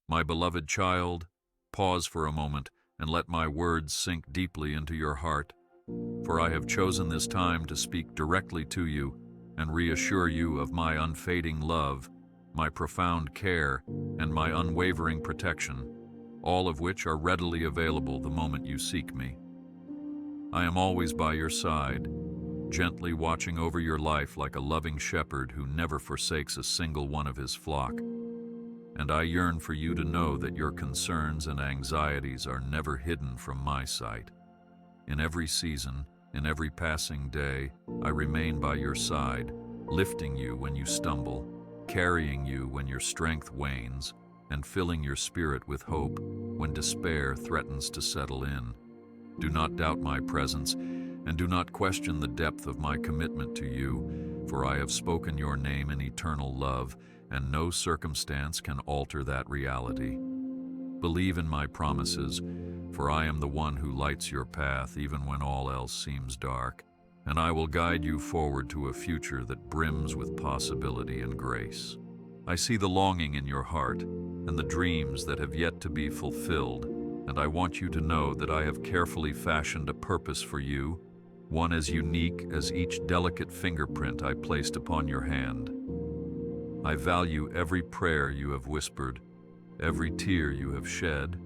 My beloved child, pause for a moment and let my words sink deeply into your heart, for I have chosen this time to speak directly to you and reassure you of my unfading love, my profound care, and my unwavering protection, all of which are readily available the moment you seek me. I am always by your side, gently watching over your life like a loving shepherd who never forsakes a single one of his flock. And I yearn for you to know that your concerns and anxieties are never hidden from my sight. In every season, in every passing day, I remain by your side, lifting you when you stumble, carrying you when your strength wanes, and filling your spirit with hope when despair threatens to settle in. Do not doubt my presence, and do not question the depth of my commitment to you, for I have spoken your name in eternal love, and no circumstance can alter that reality. Believe in my promises, for I am the one who lights your path even when all else seems dark, and I will guide you forward to a future that brims with possibility and grace. I see the longing in your heart and the dreams that have yet to be fulfilled, and I want you to know that I have carefully fashioned a purpose for you, one as unique as each delicate fingerprint I placed upon your hand. I value every prayer you have whispered, every tear you have shed,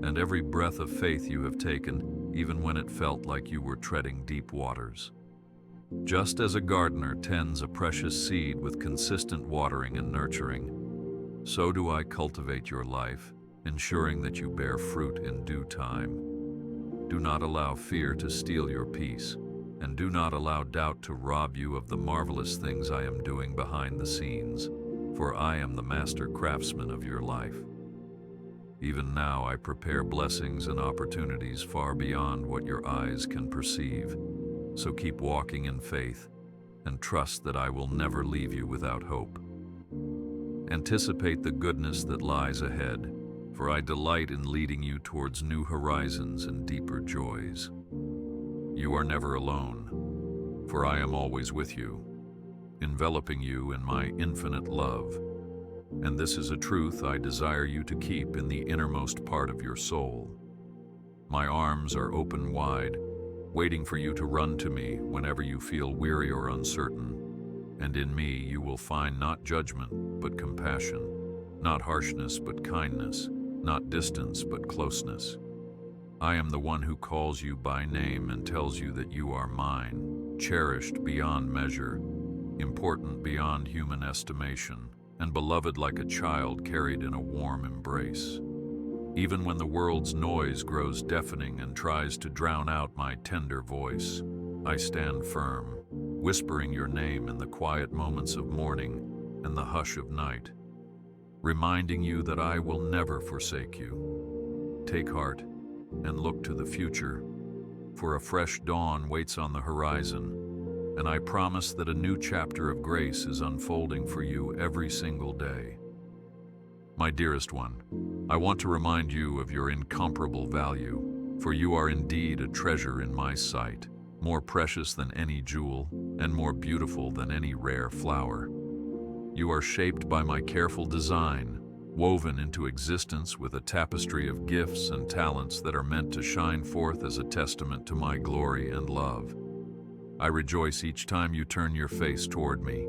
and every breath of faith you have taken, even when it felt like you were treading deep waters. Just as a gardener tends a precious seed with consistent watering and nurturing, so do I cultivate your life, ensuring that you bear fruit in due time. Do not allow fear to steal your peace, and do not allow doubt to rob you of the marvelous things I am doing behind the scenes, for I am the master craftsman of your life. Even now I prepare blessings and opportunities far beyond what your eyes can perceive, so keep walking in faith and trust that I will never leave you without hope. Anticipate the goodness that lies ahead, for I delight in leading you towards new horizons and deeper joys. You are never alone, for I am always with you, enveloping you in my infinite love. And this is a truth I desire you to keep in the innermost part of your soul. My arms are open wide, waiting for you to run to me whenever you feel weary or uncertain. And in me you will find not judgment, but compassion, not harshness, but kindness, not distance, but closeness. I am the one who calls you by name and tells you that you are mine, cherished beyond measure, important beyond human estimation, and beloved like a child carried in a warm embrace. Even when the world's noise grows deafening and tries to drown out my tender voice, I stand firm, whispering your name in the quiet moments of morning and the hush of night, reminding you that I will never forsake you. Take heart and look to the future, for a fresh dawn waits on the horizon, and I promise that a new chapter of grace is unfolding for you every single day. My dearest one, I want to remind you of your incomparable value, for you are indeed a treasure in my sight, more precious than any jewel and more beautiful than any rare flower. You are shaped by my careful design, woven into existence with a tapestry of gifts and talents that are meant to shine forth as a testament to my glory and love. I rejoice each time you turn your face toward me,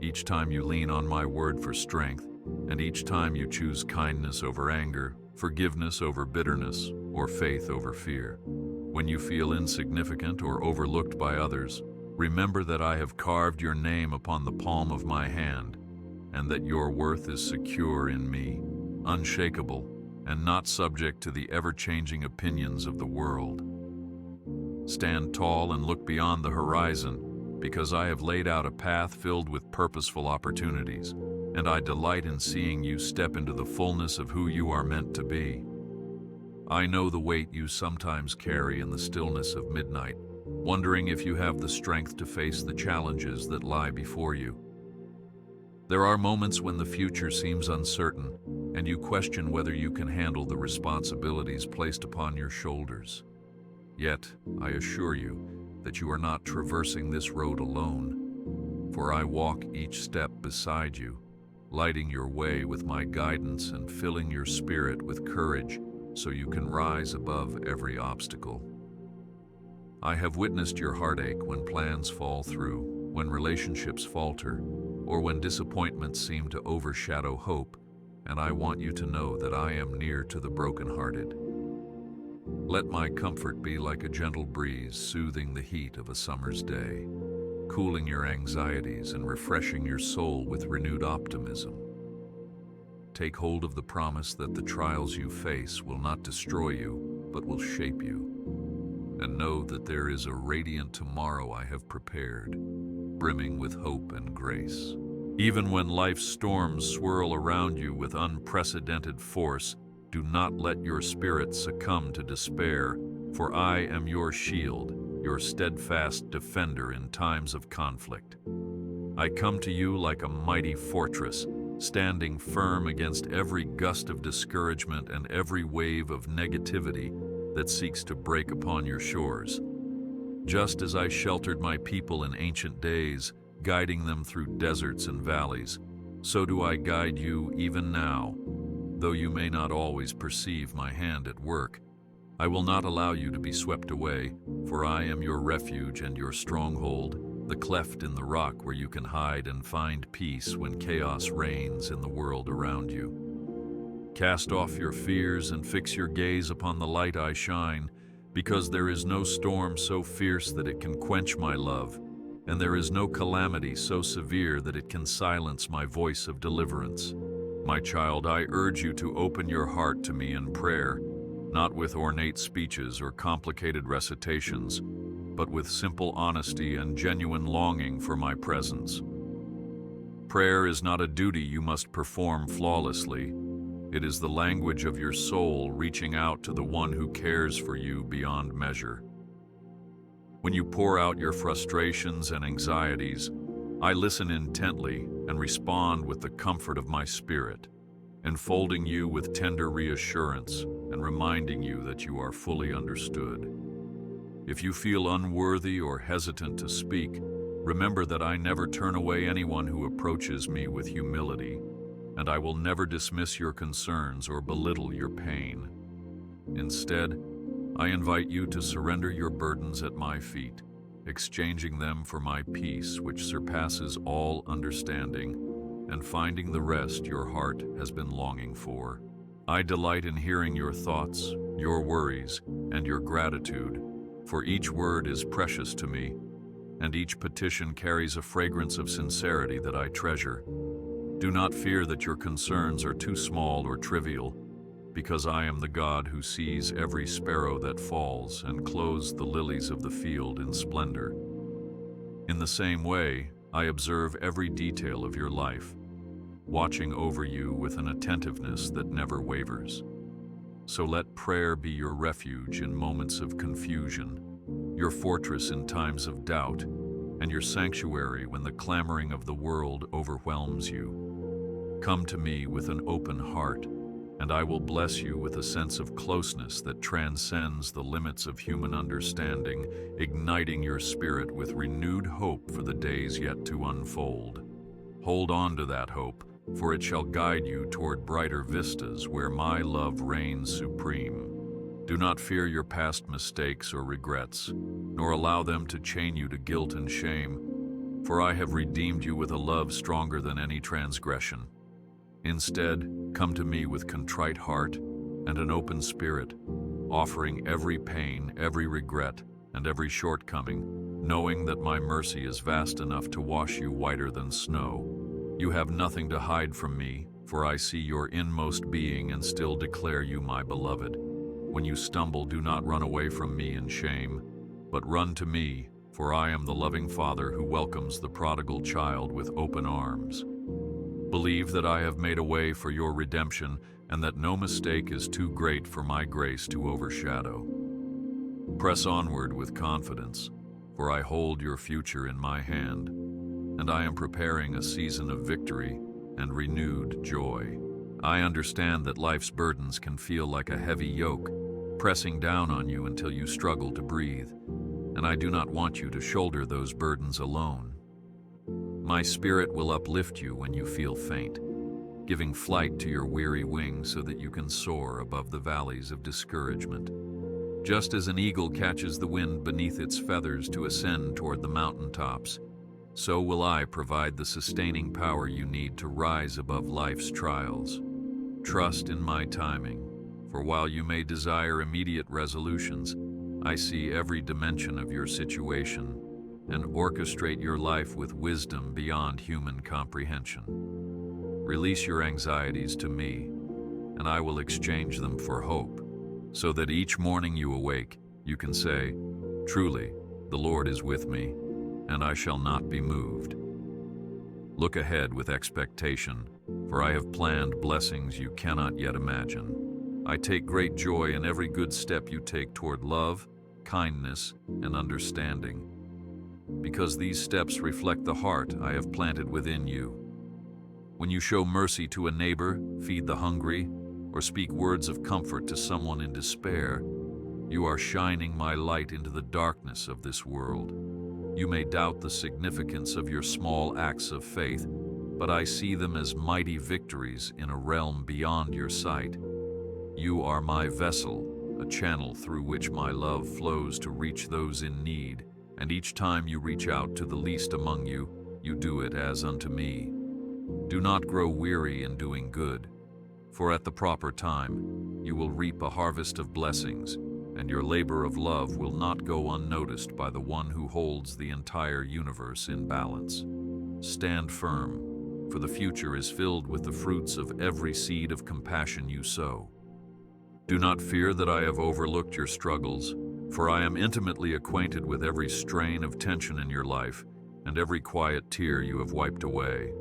each time you lean on my word for strength, and each time you choose kindness over anger, forgiveness over bitterness, or faith over fear. When you feel insignificant or overlooked by others, remember that I have carved your name upon the palm of my hand, and that your worth is secure in me, unshakable, and not subject to the ever-changing opinions of the world. Stand tall and look beyond the horizon, because I have laid out a path filled with purposeful opportunities, and I delight in seeing you step into the fullness of who you are meant to be. I know the weight you sometimes carry in the stillness of midnight, wondering if you have the strength to face the challenges that lie before you. There are moments when the future seems uncertain, and you question whether you can handle the responsibilities placed upon your shoulders. Yet, I assure you that you are not traversing this road alone, for I walk each step beside you, lighting your way with my guidance and filling your spirit with courage so you can rise above every obstacle. I have witnessed your heartache when plans fall through, when relationships falter, or when disappointments seem to overshadow hope, and I want you to know that I am near to the brokenhearted. Let my comfort be like a gentle breeze soothing the heat of a summer's day, cooling your anxieties and refreshing your soul with renewed optimism. Take hold of the promise that the trials you face will not destroy you, but will shape you. And know that there is a radiant tomorrow I have prepared, brimming with hope and grace. Even when life's storms swirl around you with unprecedented force, do not let your spirit succumb to despair, for I am your shield, your steadfast defender in times of conflict. I come to you like a mighty fortress, standing firm against every gust of discouragement and every wave of negativity that seeks to break upon your shores. Just as I sheltered my people in ancient days, guiding them through deserts and valleys, so do I guide you even now. Though you may not always perceive my hand at work, I will not allow you to be swept away, for I am your refuge and your stronghold, the cleft in the rock where you can hide and find peace when chaos reigns in the world around you. Cast off your fears and fix your gaze upon the light I shine, because there is no storm so fierce that it can quench my love, and there is no calamity so severe that it can silence my voice of deliverance. My child, I urge you to open your heart to me in prayer, not with ornate speeches or complicated recitations, but with simple honesty and genuine longing for my presence. Prayer is not a duty you must perform flawlessly. It is the language of your soul reaching out to the one who cares for you beyond measure. When you pour out your frustrations and anxieties, I listen intently and respond with the comfort of my spirit, enfolding you with tender reassurance and reminding you that you are fully understood. If you feel unworthy or hesitant to speak, remember that I never turn away anyone who approaches me with humility, and I will never dismiss your concerns or belittle your pain. Instead, I invite you to surrender your burdens at my feet, exchanging them for my peace which surpasses all understanding, and finding the rest your heart has been longing for. I delight in hearing your thoughts, your worries, and your gratitude, for each word is precious to me, and each petition carries a fragrance of sincerity that I treasure. Do not fear that your concerns are too small or trivial, because I am the God who sees every sparrow that falls and clothes the lilies of the field in splendor. In the same way, I observe every detail of your life, watching over you with an attentiveness that never wavers. So let prayer be your refuge in moments of confusion, your fortress in times of doubt, and your sanctuary when the clamoring of the world overwhelms you. Come to me with an open heart, and I will bless you with a sense of closeness that transcends the limits of human understanding, igniting your spirit with renewed hope for the days yet to unfold. Hold on to that hope, for it shall guide you toward brighter vistas where my love reigns supreme. Do not fear your past mistakes or regrets, nor allow them to chain you to guilt and shame, for I have redeemed you with a love stronger than any transgression. Instead, come to me with contrite heart and an open spirit, offering every pain, every regret, and every shortcoming, knowing that my mercy is vast enough to wash you whiter than snow. You have nothing to hide from me, for I see your inmost being and still declare you my beloved. When you stumble, do not run away from me in shame, but run to me, for I am the loving Father who welcomes the prodigal child with open arms. Believe that I have made a way for your redemption and that no mistake is too great for my grace to overshadow. Press onward with confidence, for I hold your future in my hand, and I am preparing a season of victory and renewed joy. I understand that life's burdens can feel like a heavy yoke, pressing down on you until you struggle to breathe, and I do not want you to shoulder those burdens alone. My spirit will uplift you when you feel faint, giving flight to your weary wings so that you can soar above the valleys of discouragement. Just as an eagle catches the wind beneath its feathers to ascend toward the mountaintops, so will I provide the sustaining power you need to rise above life's trials. Trust in my timing, for while you may desire immediate resolutions, I see every dimension of your situation and orchestrate your life with wisdom beyond human comprehension. Release your anxieties to me, and I will exchange them for hope, so that each morning you awake, you can say, "Truly, the Lord is with me, and I shall not be moved." Look ahead with expectation, for I have planned blessings you cannot yet imagine. I take great joy in every good step you take toward love, kindness, and understanding, because these steps reflect the heart I have planted within you. When you show mercy to a neighbor, feed the hungry, or speak words of comfort to someone in despair, you are shining my light into the darkness of this world. You may doubt the significance of your small acts of faith, but I see them as mighty victories in a realm beyond your sight. You are my vessel, a channel through which my love flows to reach those in need, and each time you reach out to the least among you, you do it as unto me. Do not grow weary in doing good, for at the proper time you will reap a harvest of blessings, and your labor of love will not go unnoticed by the one who holds the entire universe in balance. Stand firm, for the future is filled with the fruits of every seed of compassion you sow. Do not fear that I have overlooked your struggles, for I am intimately acquainted with every strain of tension in your life and every quiet tear you have wiped away.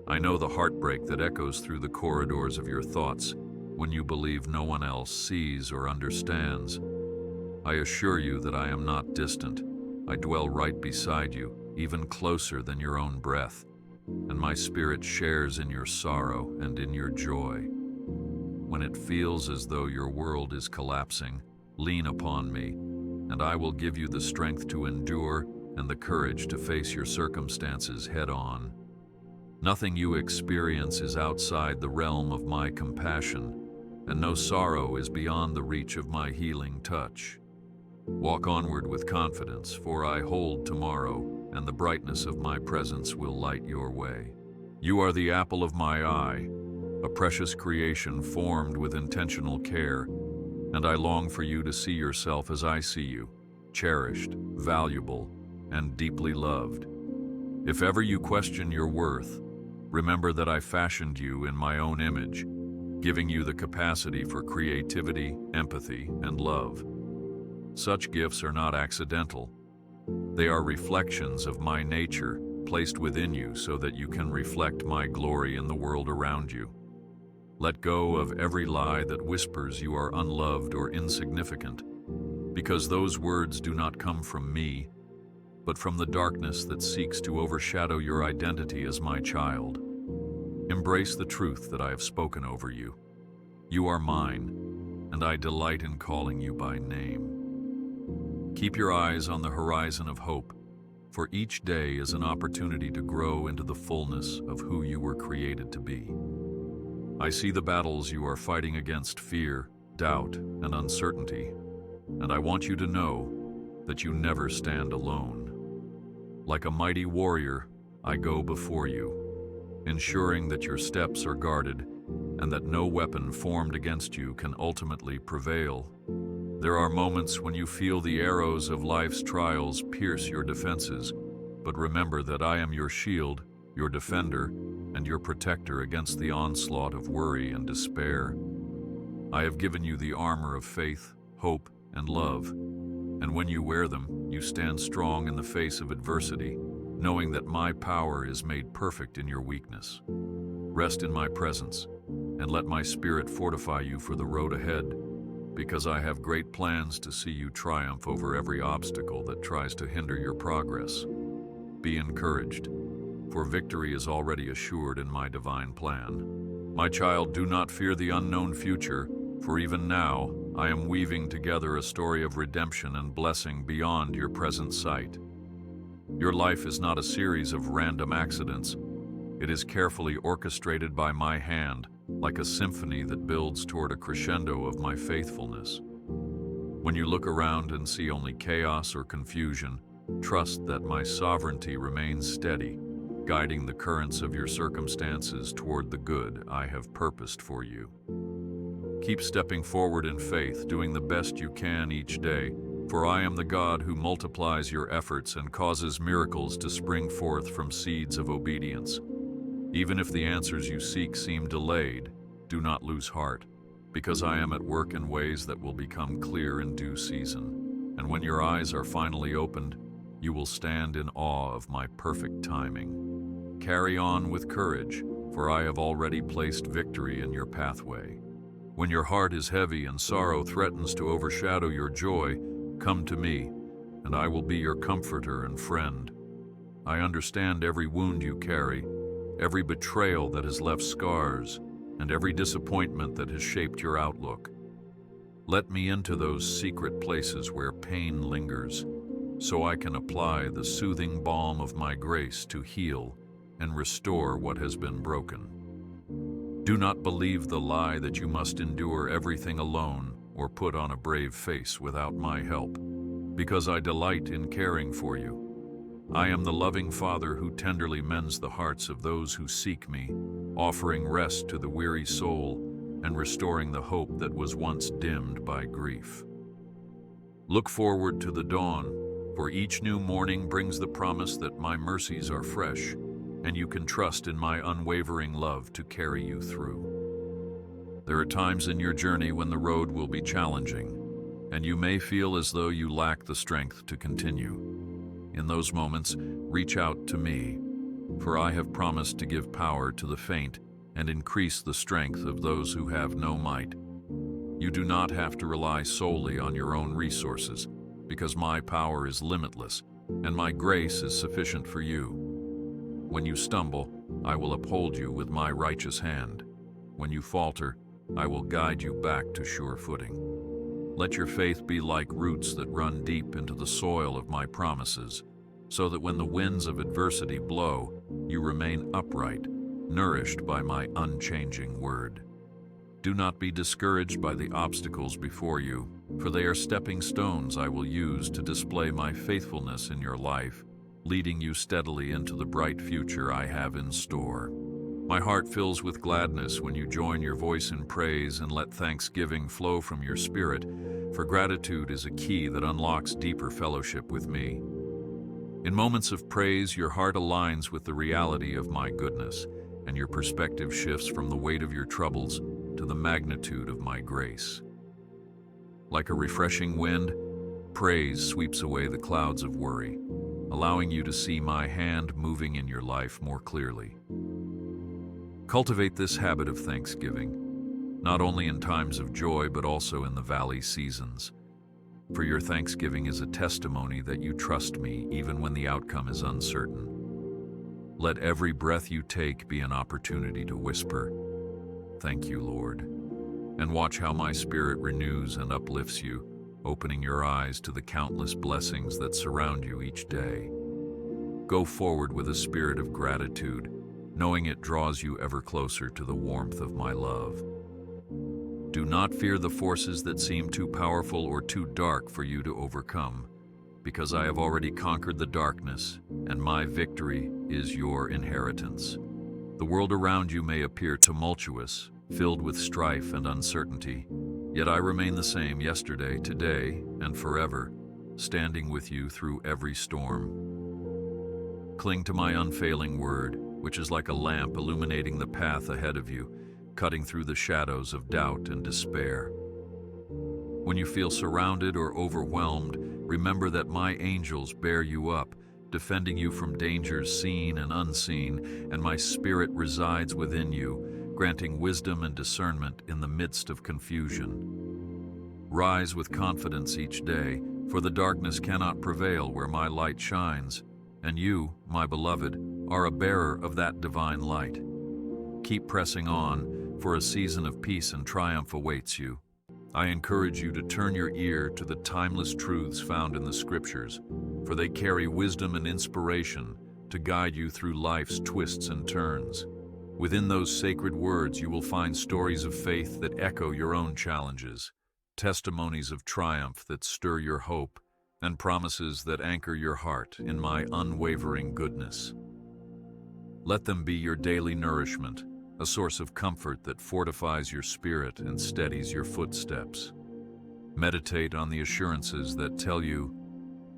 I know the heartbreak that echoes through the corridors of your thoughts when you believe no one else sees or understands. I assure you that I am not distant. I dwell right beside you, even closer than your own breath, and my spirit shares in your sorrow and in your joy. When it feels as though your world is collapsing, lean upon me, and I will give you the strength to endure and the courage to face your circumstances head-on. Nothing you experience is outside the realm of my compassion, and no sorrow is beyond the reach of my healing touch. Walk onward with confidence, for I hold tomorrow, and the brightness of my presence will light your way. You are the apple of my eye, a precious creation formed with intentional care, and I long for you to see yourself as I see you, cherished, valuable, and deeply loved. If ever you question your worth, remember that I fashioned you in my own image, giving you the capacity for creativity, empathy, and love. Such gifts are not accidental. They are reflections of my nature, placed within you so that you can reflect my glory in the world around you. Let go of every lie that whispers you are unloved or insignificant, because those words do not come from me, but from the darkness that seeks to overshadow your identity as my child. Embrace the truth that I have spoken over you. You are mine, and I delight in calling you by name. Keep your eyes on the horizon of hope, for each day is an opportunity to grow into the fullness of who you were created to be. I see the battles you are fighting against fear, doubt, and uncertainty, and I want you to know that you never stand alone. Like a mighty warrior, I go before you, ensuring that your steps are guarded and that no weapon formed against you can ultimately prevail. There are moments when you feel the arrows of life's trials pierce your defenses, but remember that I am your shield, your defender, and your protector against the onslaught of worry and despair. I have given you the armor of faith, hope, and love, and when you wear them, you stand strong in the face of adversity, knowing that my power is made perfect in your weakness. Rest in my presence, and let my spirit fortify you for the road ahead, because I have great plans to see you triumph over every obstacle that tries to hinder your progress. Be encouraged, for victory is already assured in my divine plan. My child, do not fear the unknown future, for even now I am weaving together a story of redemption and blessing beyond your present sight. Your life is not a series of random accidents. It is carefully orchestrated by my hand, like a symphony that builds toward a crescendo of my faithfulness. When you look around and see only chaos or confusion, trust that my sovereignty remains steady, guiding the currents of your circumstances toward the good I have purposed for you. Keep stepping forward in faith, doing the best you can each day, for I am the God who multiplies your efforts and causes miracles to spring forth from seeds of obedience. Even if the answers you seek seem delayed, do not lose heart, because I am at work in ways that will become clear in due season. And when your eyes are finally opened, you will stand in awe of my perfect timing. Carry on with courage, for I have already placed victory in your pathway. When your heart is heavy and sorrow threatens to overshadow your joy, come to me, and I will be your comforter and friend. I understand every wound you carry, every betrayal that has left scars, and every disappointment that has shaped your outlook. Let me into those secret places where pain lingers, so I can apply the soothing balm of my grace to heal and restore what has been broken. Do not believe the lie that you must endure everything alone or put on a brave face without my help, because I delight in caring for you. I am the loving Father who tenderly mends the hearts of those who seek me, offering rest to the weary soul and restoring the hope that was once dimmed by grief. Look forward to the dawn, for each new morning brings the promise that my mercies are fresh, and you can trust in my unwavering love to carry you through. There are times in your journey when the road will be challenging, and you may feel as though you lack the strength to continue. In those moments, reach out to me, for I have promised to give power to the faint and increase the strength of those who have no might. You do not have to rely solely on your own resources, because my power is limitless, and my grace is sufficient for you. When you stumble, I will uphold you with my righteous hand. When you falter, I will guide you back to sure footing. Let your faith be like roots that run deep into the soil of my promises, so that when the winds of adversity blow, you remain upright, nourished by my unchanging word. Do not be discouraged by the obstacles before you, for they are stepping stones I will use to display my faithfulness in your life, leading you steadily into the bright future I have in store. My heart fills with gladness when you join your voice in praise and let thanksgiving flow from your spirit, for gratitude is a key that unlocks deeper fellowship with me. In moments of praise, your heart aligns with the reality of my goodness, and your perspective shifts from the weight of your troubles to the magnitude of my grace. Like a refreshing wind, praise sweeps away the clouds of worry, allowing you to see my hand moving in your life more clearly. Cultivate this habit of thanksgiving, not only in times of joy but also in the valley seasons. For your thanksgiving is a testimony that you trust me even when the outcome is uncertain. Let every breath you take be an opportunity to whisper, "Thank you, Lord," and watch how my spirit renews and uplifts you, opening your eyes to the countless blessings that surround you each day. Go forward with a spirit of gratitude, knowing it draws you ever closer to the warmth of my love. Do not fear the forces that seem too powerful or too dark for you to overcome, because I have already conquered the darkness, and my victory is your inheritance. The world around you may appear tumultuous, filled with strife and uncertainty, yet I remain the same yesterday, today, and forever, standing with you through every storm. Cling to my unfailing word, which is like a lamp illuminating the path ahead of you, cutting through the shadows of doubt and despair. When you feel surrounded or overwhelmed, remember that my angels bear you up, defending you from dangers seen and unseen, and my spirit resides within you, granting wisdom and discernment in the midst of confusion. Rise with confidence each day, for the darkness cannot prevail where my light shines, and you, my beloved, are a bearer of that divine light. Keep pressing on, for a season of peace and triumph awaits you. I encourage you to turn your ear to the timeless truths found in the Scriptures, for they carry wisdom and inspiration to guide you through life's twists and turns. Within those sacred words, you will find stories of faith that echo your own challenges, testimonies of triumph that stir your hope, and promises that anchor your heart in my unwavering goodness. Let them be your daily nourishment, a source of comfort that fortifies your spirit and steadies your footsteps. Meditate on the assurances that tell you,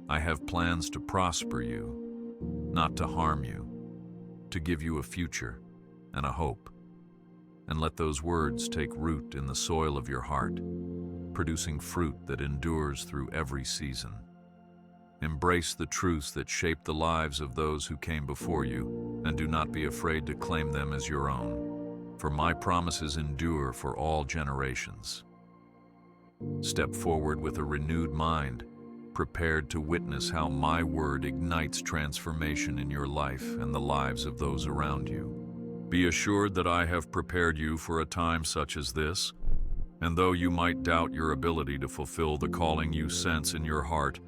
I have plans to prosper you, not to harm you, to give you a future and a hope. And let those words take root in the soil of your heart, producing fruit that endures through every season. Embrace the truths that shape the lives of those who came before you, and do not be afraid to claim them as your own, for my promises endure for all generations. Step forward with a renewed mind, prepared to witness how my word ignites transformation in your life and the lives of those around you. Be assured that I have prepared you for a time such as this, and though you might doubt your ability to fulfill the calling you sense in your heart,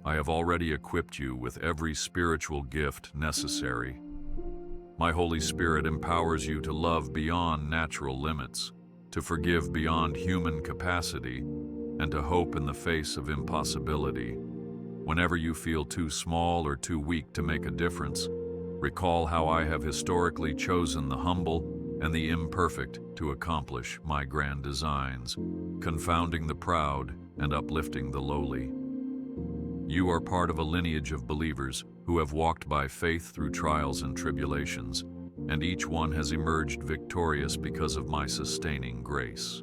I have already equipped you with every spiritual gift necessary. My Holy Spirit empowers you to love beyond natural limits, to forgive beyond human capacity, and to hope in the face of impossibility. Whenever you feel too small or too weak to make a difference, recall how I have historically chosen the humble and the imperfect to accomplish my grand designs, confounding the proud and uplifting the lowly. You are part of a lineage of believers who have walked by faith through trials and tribulations, and each one has emerged victorious because of my sustaining grace.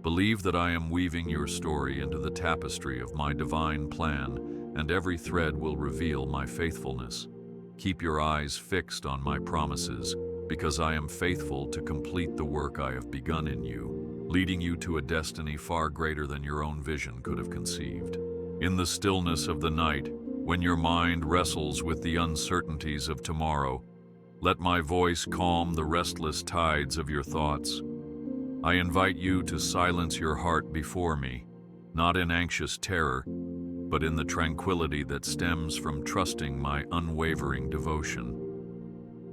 Believe that I am weaving your story into the tapestry of my divine plan, and every thread will reveal my faithfulness. Keep your eyes fixed on my promises, because I am faithful to complete the work I have begun in you, leading you to a destiny far greater than your own vision could have conceived. In the stillness of the night, when your mind wrestles with the uncertainties of tomorrow, let my voice calm the restless tides of your thoughts. I invite you to silence your heart before me, not in anxious terror, but in the tranquility that stems from trusting my unwavering devotion.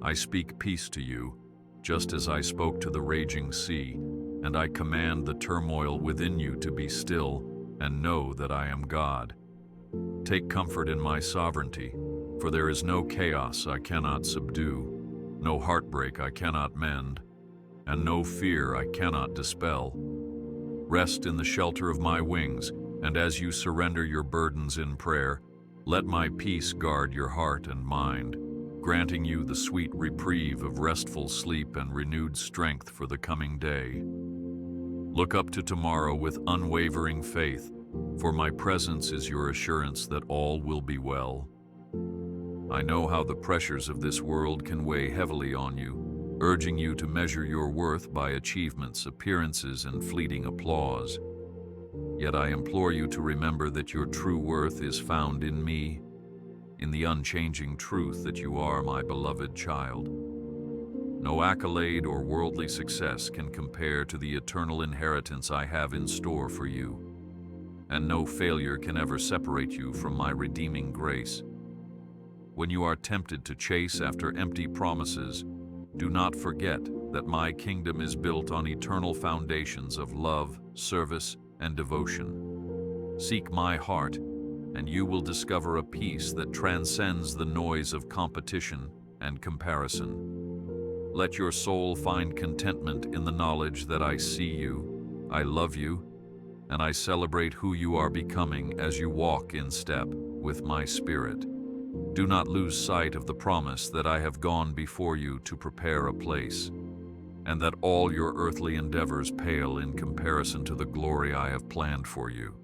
I speak peace to you, just as I spoke to the raging sea, and I command the turmoil within you to be still and know that I am God. Take comfort in my sovereignty, for there is no chaos I cannot subdue, no heartbreak I cannot mend, and no fear I cannot dispel. Rest in the shelter of my wings, and as you surrender your burdens in prayer, let my peace guard your heart and mind, granting you the sweet reprieve of restful sleep and renewed strength for the coming day. Look up to tomorrow with unwavering faith, for my presence is your assurance that all will be well. I know how the pressures of this world can weigh heavily on you, urging you to measure your worth by achievements, appearances, and fleeting applause. Yet I implore you to remember that your true worth is found in me, in the unchanging truth that you are my beloved child. No accolade or worldly success can compare to the eternal inheritance I have in store for you, and no failure can ever separate you from my redeeming grace. When you are tempted to chase after empty promises, do not forget that my kingdom is built on eternal foundations of love, service, and devotion. Seek my heart, and you will discover a peace that transcends the noise of competition and comparison. Let your soul find contentment in the knowledge that I see you, I love you, and I celebrate who you are becoming as you walk in step with my Spirit. Do not lose sight of the promise that I have gone before you to prepare a place, and that all your earthly endeavors pale in comparison to the glory I have planned for you.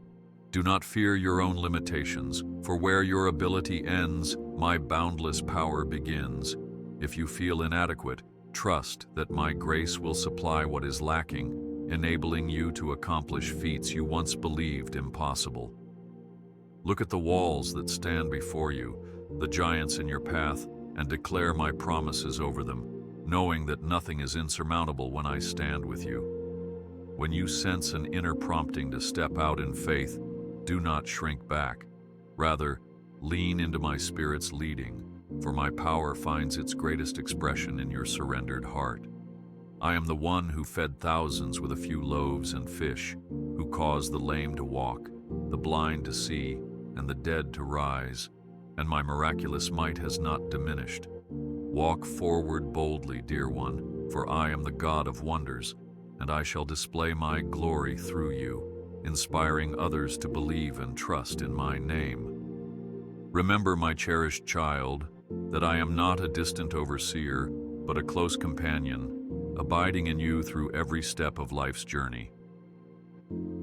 Do not fear your own limitations, for where your ability ends, my boundless power begins. If you feel inadequate, trust that my grace will supply what is lacking, enabling you to accomplish feats you once believed impossible. Look at the walls that stand before you, the giants in your path, and declare my promises over them, knowing that nothing is insurmountable when I stand with you. When you sense an inner prompting to step out in faith, do not shrink back. Rather, lean into my Spirit's leading, for my power finds its greatest expression in your surrendered heart. I am the one who fed thousands with a few loaves and fish, who caused the lame to walk, the blind to see, and the dead to rise, and my miraculous might has not diminished. Walk forward boldly, dear one, for I am the God of wonders, and I shall display my glory through you, inspiring others to believe and trust in my name. Remember, my cherished child, that I am not a distant overseer, but a close companion, abiding in you through every step of life's journey.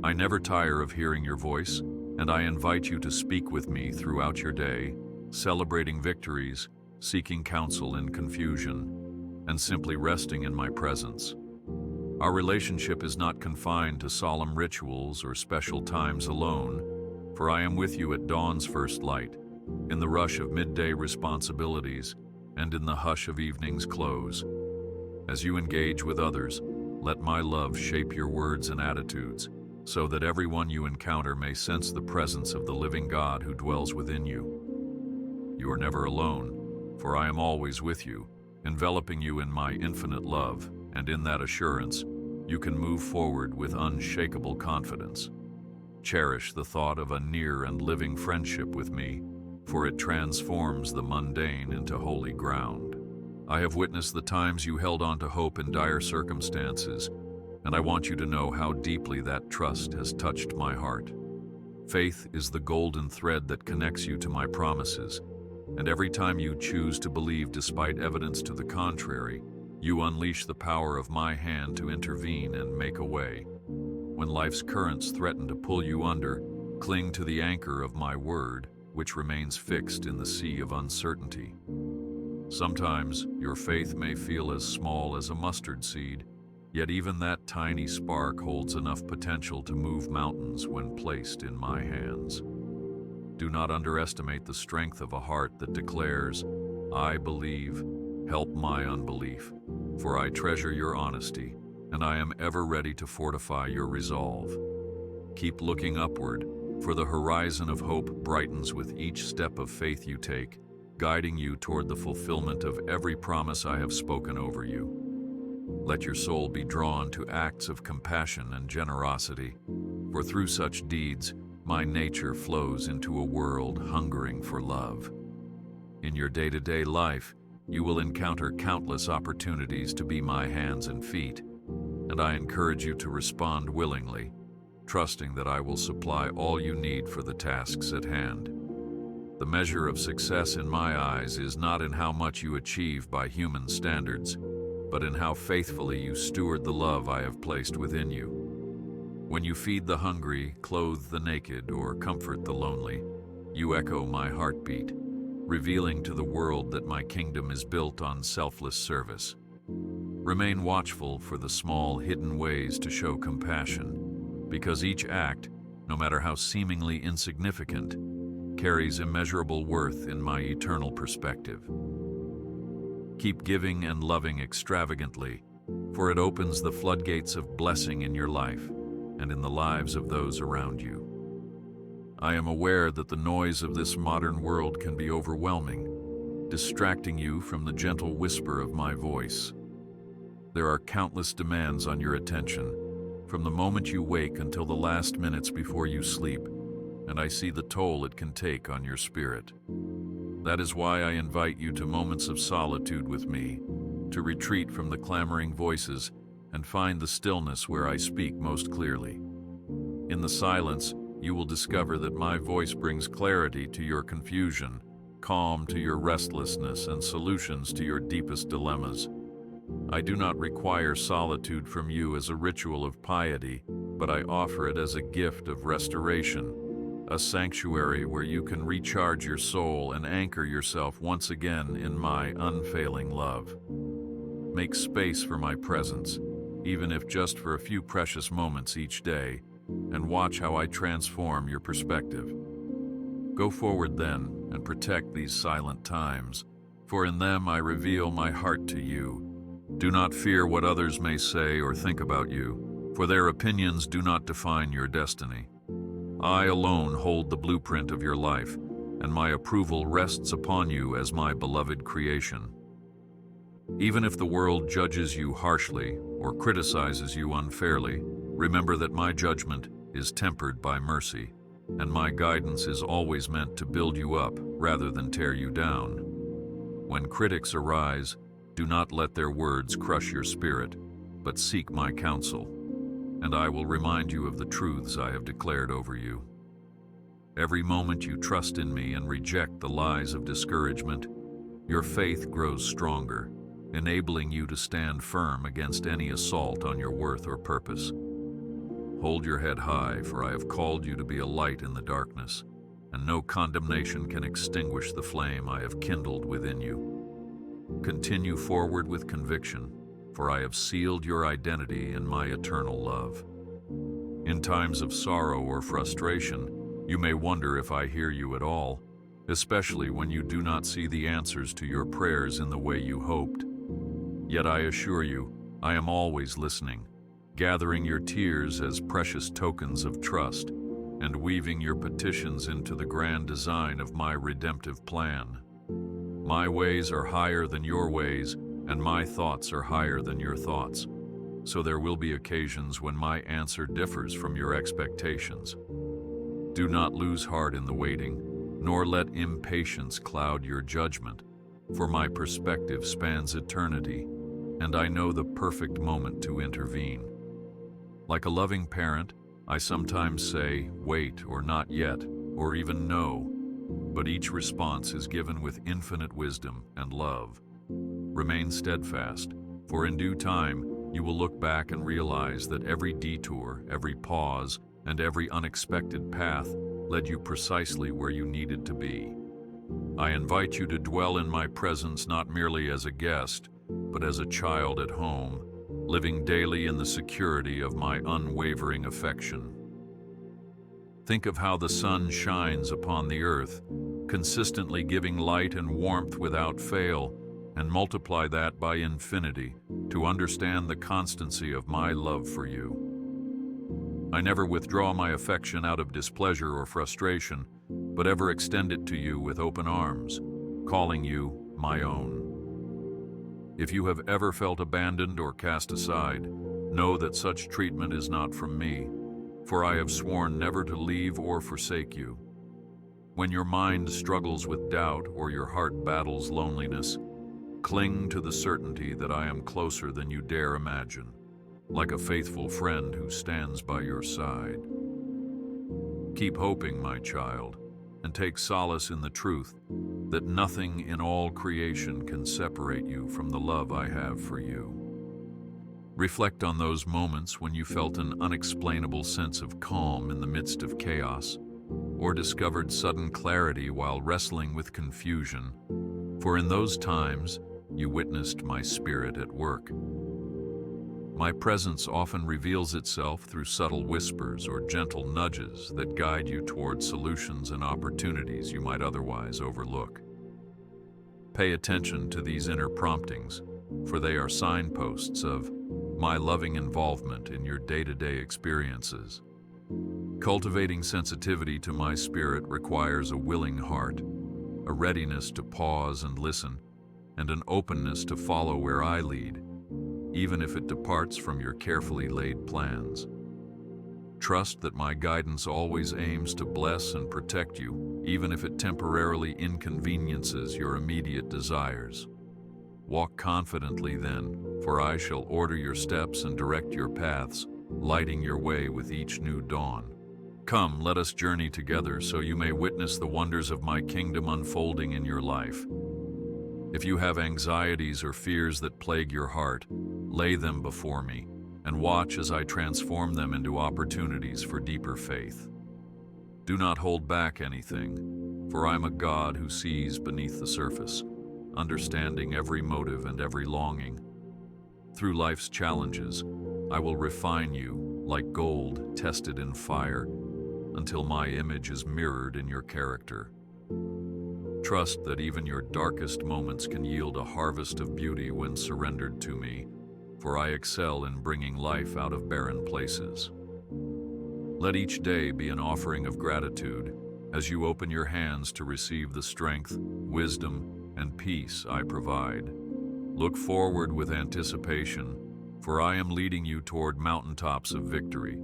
I never tire of hearing your voice, and I invite you to speak with me throughout your day, celebrating victories, seeking counsel in confusion, and simply resting in my presence. Our relationship is not confined to solemn rituals or special times alone, for I am with you at dawn's first light, in the rush of midday responsibilities, and in the hush of evening's close. As you engage with others, let my love shape your words and attitudes, so that everyone you encounter may sense the presence of the living God who dwells within you. You are never alone, for I am always with you, enveloping you in my infinite love, and in that assurance, you can move forward with unshakable confidence. Cherish the thought of a near and living friendship with me, for it transforms the mundane into holy ground. I have witnessed the times you held on to hope in dire circumstances, and I want you to know how deeply that trust has touched my heart. Faith is the golden thread that connects you to my promises, and every time you choose to believe despite evidence to the contrary, you unleash the power of my hand to intervene and make a way. When life's currents threaten to pull you under, cling to the anchor of my word, which remains fixed in the sea of uncertainty. Sometimes your faith may feel as small as a mustard seed, yet even that tiny spark holds enough potential to move mountains when placed in my hands. Do not underestimate the strength of a heart that declares, I believe, help my unbelief, for I treasure your honesty, and I am ever ready to fortify your resolve. Keep looking upward, for the horizon of hope brightens with each step of faith you take, guiding you toward the fulfillment of every promise I have spoken over you. Let your soul be drawn to acts of compassion and generosity, for through such deeds, my nature flows into a world hungering for love. In your day-to-day life, you will encounter countless opportunities to be my hands and feet, and I encourage you to respond willingly, trusting that I will supply all you need for the tasks at hand. The measure of success in my eyes is not in how much you achieve by human standards, but in how faithfully you steward the love I have placed within you. When you feed the hungry, clothe the naked, or comfort the lonely, you echo my heartbeat, revealing to the world that my kingdom is built on selfless service. Remain watchful for the small, hidden ways to show compassion, because each act, no matter how seemingly insignificant, carries immeasurable worth in my eternal perspective. Keep giving and loving extravagantly, for it opens the floodgates of blessing in your life and in the lives of those around you. I am aware that the noise of this modern world can be overwhelming, distracting you from the gentle whisper of my voice. There are countless demands on your attention, from the moment you wake until the last minutes before you sleep, and I see the toll it can take on your spirit. That is why I invite you to moments of solitude with me, to retreat from the clamoring voices and find the stillness where I speak most clearly. In the silence, you will discover that my voice brings clarity to your confusion, calm to your restlessness, and solutions to your deepest dilemmas. I do not require solitude from you as a ritual of piety, but I offer it as a gift of restoration, a sanctuary where you can recharge your soul and anchor yourself once again in my unfailing love. Make space for my presence, even if just for a few precious moments each day, and watch how I transform your perspective. Go forward then and protect these silent times, for in them I reveal my heart to you. Do not fear what others may say or think about you, for their opinions do not define your destiny. I alone hold the blueprint of your life, and my approval rests upon you as my beloved creation. Even if the world judges you harshly or criticizes you unfairly, remember that my judgment is tempered by mercy, and my guidance is always meant to build you up rather than tear you down. When critics arise, do not let their words crush your spirit, but seek my counsel, and I will remind you of the truths I have declared over you. Every moment you trust in me and reject the lies of discouragement, your faith grows stronger, enabling you to stand firm against any assault on your worth or purpose. Hold your head high, for I have called you to be a light in the darkness, and no condemnation can extinguish the flame I have kindled within you. Continue forward with conviction, for I have sealed your identity in my eternal love. In times of sorrow or frustration, you may wonder if I hear you at all, especially when you do not see the answers to your prayers in the way you hoped. Yet I assure you, I am always listening, gathering your tears as precious tokens of trust, and weaving your petitions into the grand design of my redemptive plan. My ways are higher than your ways, and my thoughts are higher than your thoughts. So there will be occasions when my answer differs from your expectations. Do not lose heart in the waiting, nor let impatience cloud your judgment, for my perspective spans eternity, and I know the perfect moment to intervene. Like a loving parent, I sometimes say, wait, or not yet, or even no, but each response is given with infinite wisdom and love. Remain steadfast, for in due time you will look back and realize that every detour, every pause, and every unexpected path led you precisely where you needed to be. I invite you to dwell in my presence not merely as a guest, but as a child at home, living daily in the security of my unwavering affection. Think of how the sun shines upon the earth, consistently giving light and warmth without fail, and multiply that by infinity to understand the constancy of my love for you. I never withdraw my affection out of displeasure or frustration, but ever extend it to you with open arms, calling you my own. If you have ever felt abandoned or cast aside, know that such treatment is not from me, for I have sworn never to leave or forsake you. When your mind struggles with doubt or your heart battles loneliness, cling to the certainty that I am closer than you dare imagine, like a faithful friend who stands by your side. Keep hoping, my child, and take solace in the truth that nothing in all creation can separate you from the love I have for you. Reflect on those moments when you felt an unexplainable sense of calm in the midst of chaos, or discovered sudden clarity while wrestling with confusion, for in those times you witnessed my spirit at work. My presence often reveals itself through subtle whispers or gentle nudges that guide you toward solutions and opportunities you might otherwise overlook. Pay attention to these inner promptings, for they are signposts of my loving involvement in your day-to-day experiences. Cultivating sensitivity to my spirit requires a willing heart, a readiness to pause and listen, and an openness to follow where I lead, even if it departs from your carefully laid plans. Trust that my guidance always aims to bless and protect you, even if it temporarily inconveniences your immediate desires. Walk confidently then, for I shall order your steps and direct your paths, lighting your way with each new dawn. Come, let us journey together so you may witness the wonders of my kingdom unfolding in your life. If you have anxieties or fears that plague your heart, lay them before me, and watch as I transform them into opportunities for deeper faith. Do not hold back anything, for I'm a God who sees beneath the surface, understanding every motive and every longing. Through life's challenges, I will refine you like gold tested in fire, until my image is mirrored in your character. Trust that even your darkest moments can yield a harvest of beauty when surrendered to me, for I excel in bringing life out of barren places. Let each day be an offering of gratitude, as you open your hands to receive the strength, wisdom, and peace I provide. Look forward with anticipation, for I am leading you toward mountaintops of victory,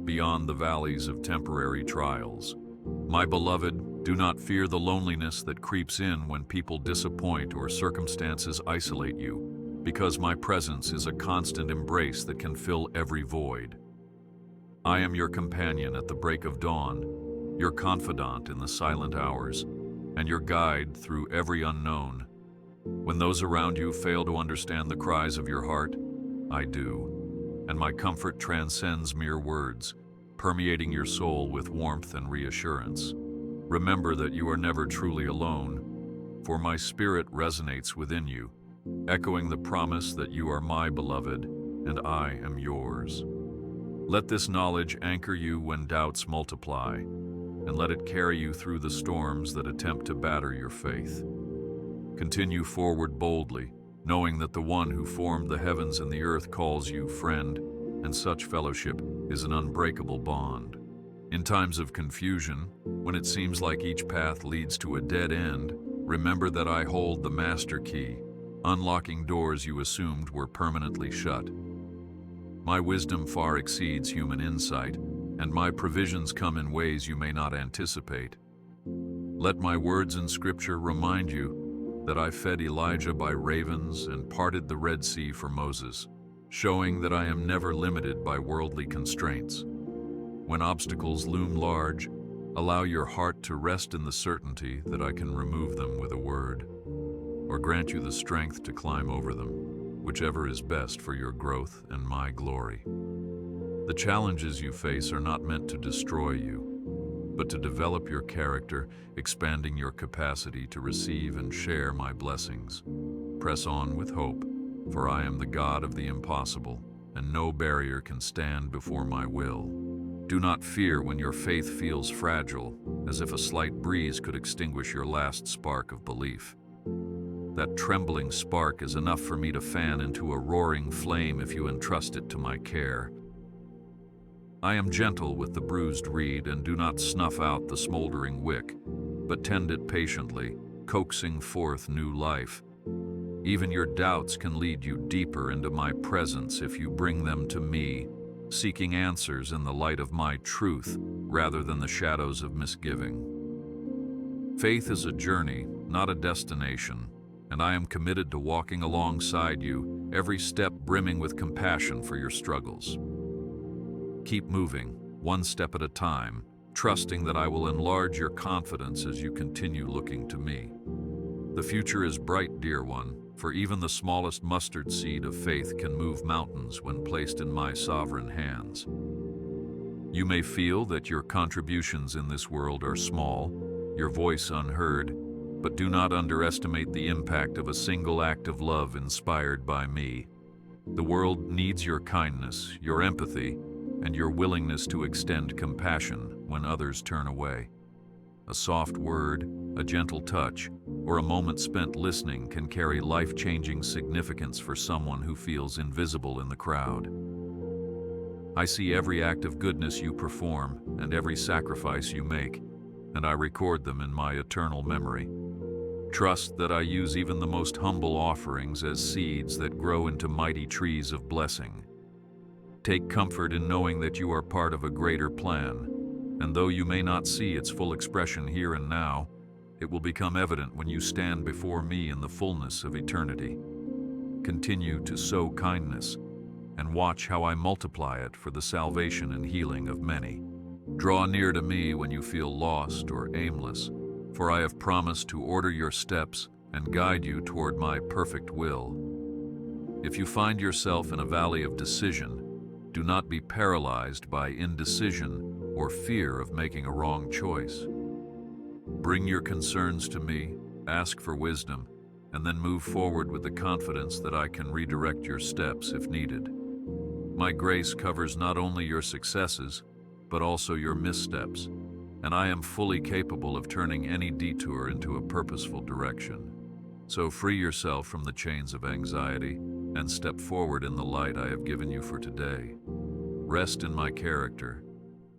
beyond the valleys of temporary trials. My beloved, do not fear the loneliness that creeps in when people disappoint or circumstances isolate you, because my presence is a constant embrace that can fill every void. I am your companion at the break of dawn, your confidant in the silent hours, and your guide through every unknown. When those around you fail to understand the cries of your heart, I do, and my comfort transcends mere words, permeating your soul with warmth and reassurance. Remember that you are never truly alone, for my spirit resonates within you, echoing the promise that you are my beloved and I am yours. Let this knowledge anchor you when doubts multiply, and let it carry you through the storms that attempt to batter your faith. Continue forward boldly, knowing that the one who formed the heavens and the earth calls you friend, and such fellowship is an unbreakable bond. In times of confusion, when it seems like each path leads to a dead end, remember that I hold the master key, unlocking doors you assumed were permanently shut. My wisdom far exceeds human insight, and my provisions come in ways you may not anticipate. Let my words in Scripture remind you that I fed Elijah by ravens and parted the Red Sea for Moses, showing that I am never limited by worldly constraints. When obstacles loom large, allow your heart to rest in the certainty that I can remove them with a word, or grant you the strength to climb over them, whichever is best for your growth and my glory. The challenges you face are not meant to destroy you, but to develop your character, expanding your capacity to receive and share my blessings. Press on with hope, for I am the God of the impossible, and no barrier can stand before my will. Do not fear when your faith feels fragile, as if a slight breeze could extinguish your last spark of belief. That trembling spark is enough for me to fan into a roaring flame if you entrust it to my care. I am gentle with the bruised reed and do not snuff out the smoldering wick, but tend it patiently, coaxing forth new life. Even your doubts can lead you deeper into my presence if you bring them to me, seeking answers in the light of my truth rather than the shadows of misgiving. Faith is a journey, not a destination, and I am committed to walking alongside you, every step brimming with compassion for your struggles. Keep moving, one step at a time, trusting that I will enlarge your confidence as you continue looking to me. The future is bright, dear one, for even the smallest mustard seed of faith can move mountains when placed in my sovereign hands. You may feel that your contributions in this world are small, your voice unheard, but do not underestimate the impact of a single act of love inspired by me. The world needs your kindness, your empathy, and your willingness to extend compassion when others turn away. A soft word, a gentle touch, or a moment spent listening can carry life-changing significance for someone who feels invisible in the crowd. I see every act of goodness you perform and every sacrifice you make, and I record them in my eternal memory. Trust that I use even the most humble offerings as seeds that grow into mighty trees of blessing. Take comfort in knowing that you are part of a greater plan, and though you may not see its full expression here and now, it will become evident when you stand before me in the fullness of eternity. Continue to sow kindness, and watch how I multiply it for the salvation and healing of many. Draw near to me when you feel lost or aimless, for I have promised to order your steps and guide you toward my perfect will. If you find yourself in a valley of decision, do not be paralyzed by indecision or fear of making a wrong choice. Bring your concerns to me, ask for wisdom, and then move forward with the confidence that I can redirect your steps if needed. My grace covers not only your successes, but also your missteps, and I am fully capable of turning any detour into a purposeful direction. So free yourself from the chains of anxiety and step forward in the light I have given you for today. Rest in my character,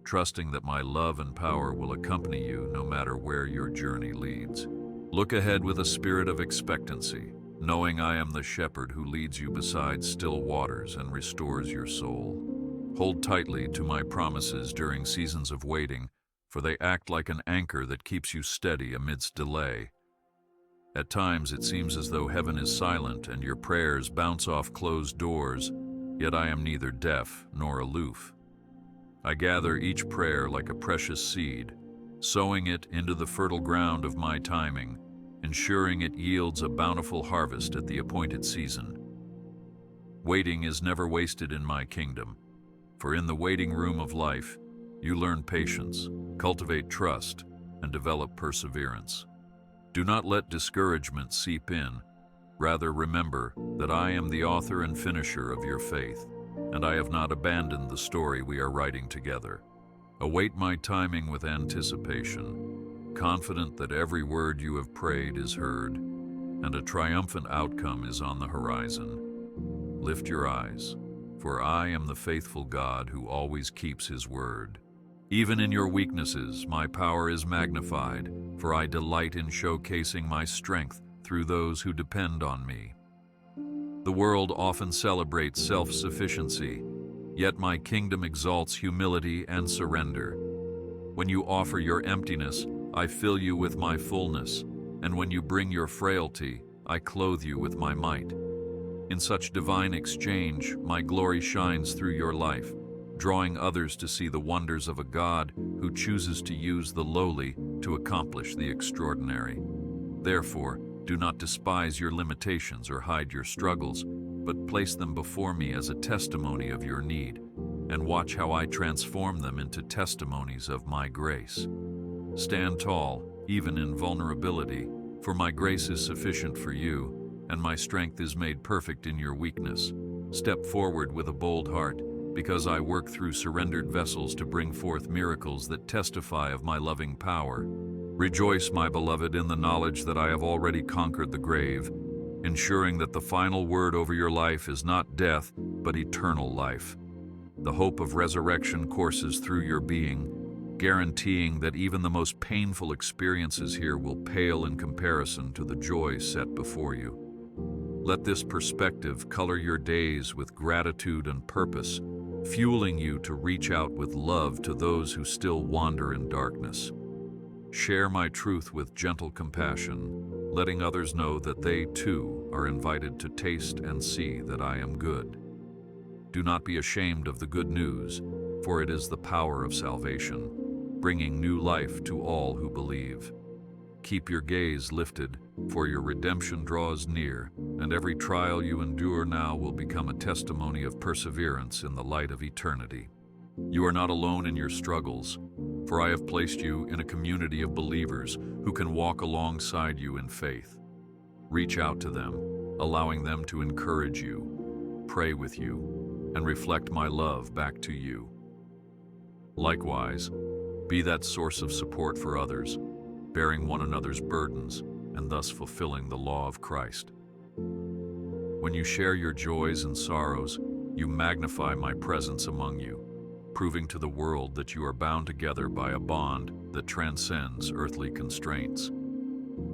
trusting that my love and power will accompany you no matter where your journey leads. Look ahead with a spirit of expectancy, knowing I am the shepherd who leads you beside still waters and restores your soul. Hold tightly to my promises during seasons of waiting, for they act like an anchor that keeps you steady amidst delay. At times it seems as though heaven is silent and your prayers bounce off closed doors, yet I am neither deaf nor aloof. I gather each prayer like a precious seed, sowing it into the fertile ground of my timing, ensuring it yields a bountiful harvest at the appointed season. Waiting is never wasted in my kingdom, for in the waiting room of life, you learn patience, cultivate trust, and develop perseverance. Do not let discouragement seep in. Rather, remember that I am the author and finisher of your faith, and I have not abandoned the story we are writing together. Await my timing with anticipation, confident that every word you have prayed is heard, and a triumphant outcome is on the horizon. Lift your eyes, for I am the faithful God who always keeps his word. Even in your weaknesses, my power is magnified, for I delight in showcasing my strength through those who depend on me. The world often celebrates self-sufficiency, yet my kingdom exalts humility and surrender. When you offer your emptiness, I fill you with my fullness, and when you bring your frailty, I clothe you with my might. In such divine exchange, my glory shines through your life, drawing others to see the wonders of a God who chooses to use the lowly to accomplish the extraordinary. Therefore, do not despise your limitations or hide your struggles, but place them before me as a testimony of your need, and watch how I transform them into testimonies of my grace. Stand tall, even in vulnerability, for my grace is sufficient for you, and my strength is made perfect in your weakness. Step forward with a bold heart, because I work through surrendered vessels to bring forth miracles that testify of my loving power. Rejoice, my beloved, in the knowledge that I have already conquered the grave, ensuring that the final word over your life is not death, but eternal life. The hope of resurrection courses through your being, guaranteeing that even the most painful experiences here will pale in comparison to the joy set before you. Let this perspective color your days with gratitude and purpose, fueling you to reach out with love to those who still wander in darkness. Share my truth with gentle compassion, letting others know that they, too, are invited to taste and see that I am good. Do not be ashamed of the good news, for it is the power of salvation, bringing new life to all who believe. Keep your gaze lifted, for your redemption draws near, and every trial you endure now will become a testimony of perseverance in the light of eternity. You are not alone in your struggles, for I have placed you in a community of believers who can walk alongside you in faith. Reach out to them, allowing them to encourage you, pray with you, and reflect my love back to you. Likewise, be that source of support for others, bearing one another's burdens and thus fulfilling the law of Christ. When you share your joys and sorrows, you magnify my presence among you, proving to the world that you are bound together by a bond that transcends earthly constraints.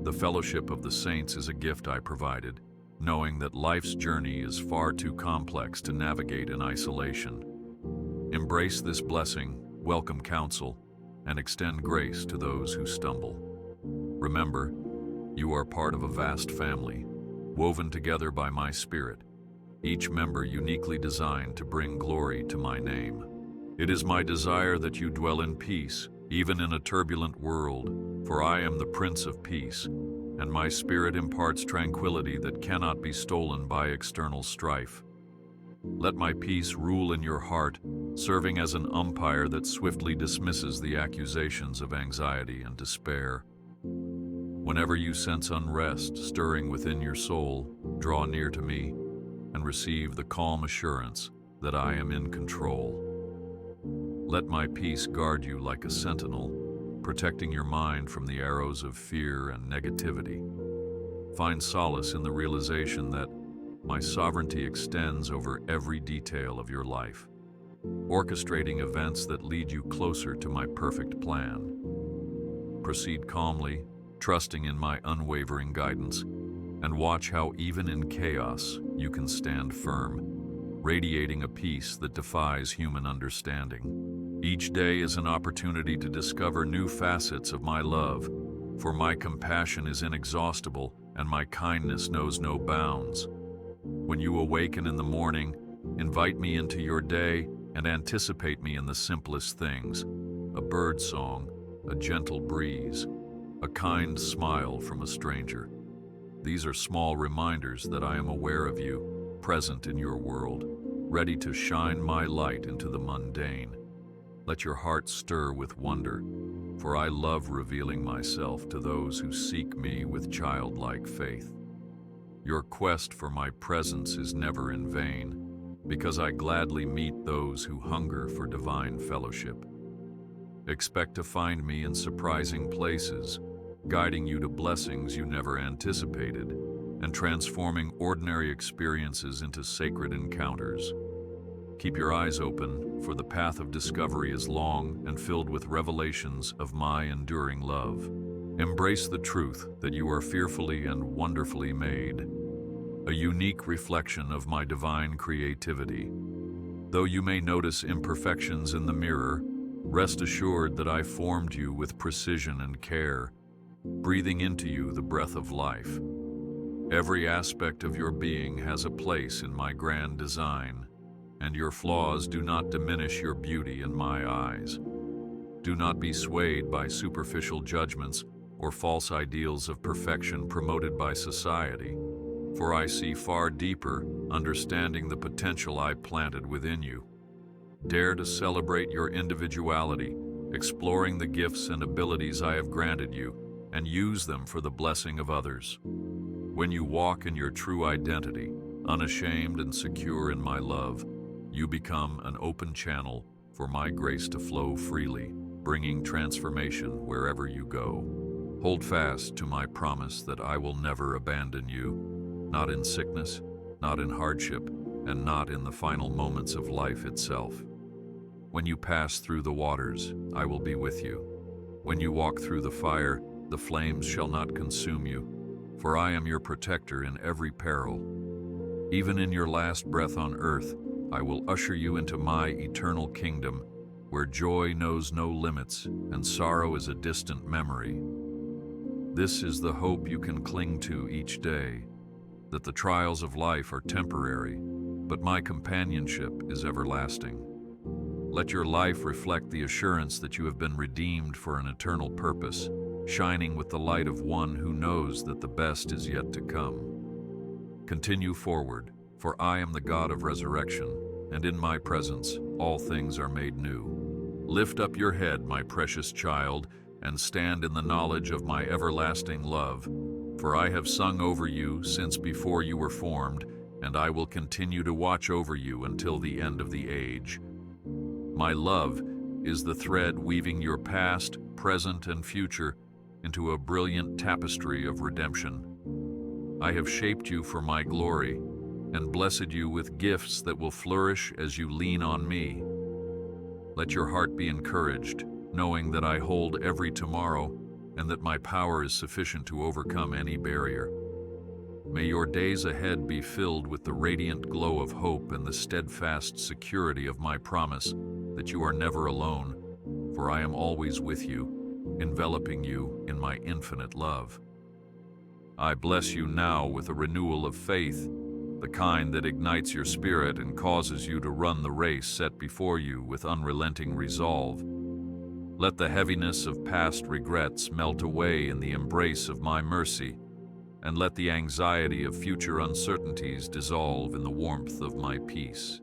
The fellowship of the saints is a gift I provided, knowing that life's journey is far too complex to navigate in isolation. Embrace this blessing, welcome counsel, and extend grace to those who stumble. Remember, you are part of a vast family, woven together by my Spirit, each member uniquely designed to bring glory to my name. It is my desire that you dwell in peace, even in a turbulent world, for I am the Prince of Peace, and my Spirit imparts tranquility that cannot be stolen by external strife. Let my peace rule in your heart, serving as an umpire that swiftly dismisses the accusations of anxiety and despair. Whenever you sense unrest stirring within your soul, draw near to me and receive the calm assurance that I am in control. Let my peace guard you like a sentinel, protecting your mind from the arrows of fear and negativity. Find solace in the realization that my sovereignty extends over every detail of your life. orchestrating events that lead you closer to my perfect plan. Proceed calmly, trusting in my unwavering guidance, and watch how even in chaos you can stand firm, radiating a peace that defies human understanding. Each day is an opportunity to discover new facets of my love, for my compassion is inexhaustible and my kindness knows no bounds. When you awaken in the morning, invite me into your day and anticipate me in the simplest things: a bird song, a gentle breeze, a kind smile from a stranger. These are small reminders that I am aware of you, present in your world, ready to shine my light into the mundane. Let your heart stir with wonder, for I love revealing myself to those who seek me with childlike faith. Your quest for my presence is never in vain, because I gladly meet those who hunger for divine fellowship. Expect to find me in surprising places, guiding you to blessings you never anticipated, and transforming ordinary experiences into sacred encounters. Keep your eyes open, for the path of discovery is long and filled with revelations of my enduring love. Embrace the truth that you are fearfully and wonderfully made, a unique reflection of my divine creativity. Though you may notice imperfections in the mirror, rest assured that I formed you with precision and care, breathing into you the breath of life. Every aspect of your being has a place in my grand design, and your flaws do not diminish your beauty in my eyes. Do not be swayed by superficial judgments or false ideals of perfection promoted by society, for I see far deeper, understanding the potential I planted within you. Dare to celebrate your individuality, exploring the gifts and abilities I have granted you, and use them for the blessing of others. When you walk in your true identity, unashamed and secure in my love, you become an open channel for my grace to flow freely, bringing transformation wherever you go. Hold fast to my promise that I will never abandon you, not in sickness, not in hardship, and not in the final moments of life itself. When you pass through the waters, I will be with you. When you walk through the fire, the flames shall not consume you, for I am your protector in every peril. Even in your last breath on earth, I will usher you into my eternal kingdom, where joy knows no limits and sorrow is a distant memory. This is the hope you can cling to each day, that the trials of life are temporary, but my companionship is everlasting. Let your life reflect the assurance that you have been redeemed for an eternal purpose, shining with the light of one who knows that the best is yet to come. Continue forward, for I am the God of resurrection, and in my presence all things are made new. Lift up your head, my precious child, and stand in the knowledge of my everlasting love, for I have sung over you since before you were formed, and I will continue to watch over you until the end of the age. My love is the thread weaving your past, present, and future into a brilliant tapestry of redemption. I have shaped you for my glory, and blessed you with gifts that will flourish as you lean on me. Let your heart be encouraged, knowing that I hold every tomorrow and that my power is sufficient to overcome any barrier. May your days ahead be filled with the radiant glow of hope and the steadfast security of my promise that you are never alone, for I am always with you, enveloping you in my infinite love. I bless you now with a renewal of faith, the kind that ignites your spirit and causes you to run the race set before you with unrelenting resolve. Let the heaviness of past regrets melt away in the embrace of my mercy, and let the anxiety of future uncertainties dissolve in the warmth of my peace.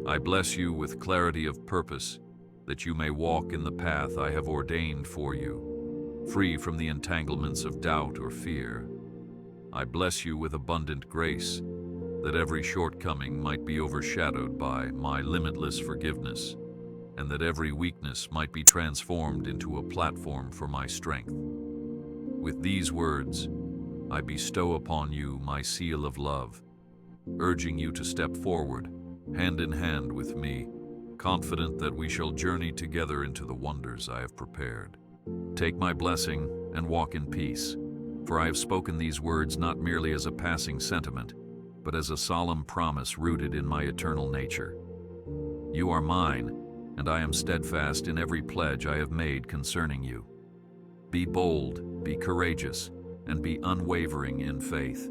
I bless you with clarity of purpose, that you may walk in the path I have ordained for you, free from the entanglements of doubt or fear. I bless you with abundant grace, that every shortcoming might be overshadowed by my limitless forgiveness, and that every weakness might be transformed into a platform for my strength. With these words, I bestow upon you my seal of love, urging you to step forward, hand in hand with me, confident that we shall journey together into the wonders I have prepared. Take my blessing and walk in peace, for I have spoken these words not merely as a passing sentiment, but as a solemn promise rooted in my eternal nature. You are mine, and I am steadfast in every pledge I have made concerning you. Be bold, be courageous, and be unwavering in faith,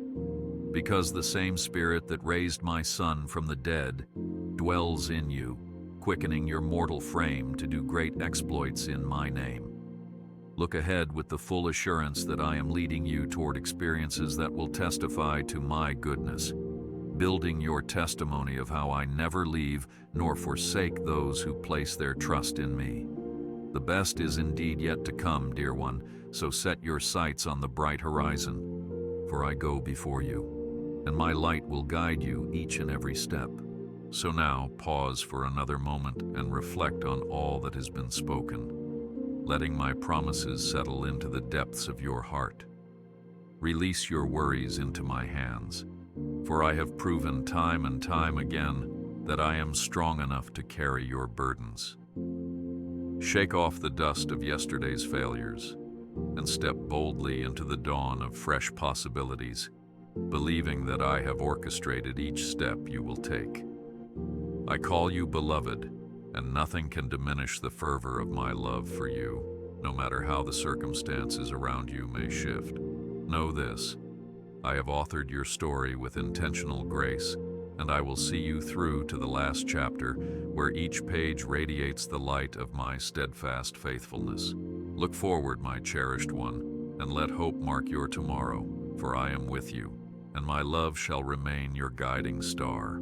because the same Spirit that raised my Son from the dead dwells in you, quickening your mortal frame to do great exploits in my name. Look ahead with the full assurance that I am leading you toward experiences that will testify to my goodness, building your testimony of how I never leave nor forsake those who place their trust in me. The best is indeed yet to come, dear one, so set your sights on the bright horizon, for I go before you, and my light will guide you each and every step. So now pause for another moment and reflect on all that has been spoken, letting my promises settle into the depths of your heart. Release your worries into my hands, for I have proven time and time again that I am strong enough to carry your burdens. Shake off the dust of yesterday's failures and step boldly into the dawn of fresh possibilities, believing that I have orchestrated each step you will take. I call you beloved, and nothing can diminish the fervor of my love for you, no matter how the circumstances around you may shift. Know this: I have authored your story with intentional grace, and I will see you through to the last chapter, where each page radiates the light of my steadfast faithfulness. Look forward, my cherished one, and let hope mark your tomorrow, for I am with you, and my love shall remain your guiding star.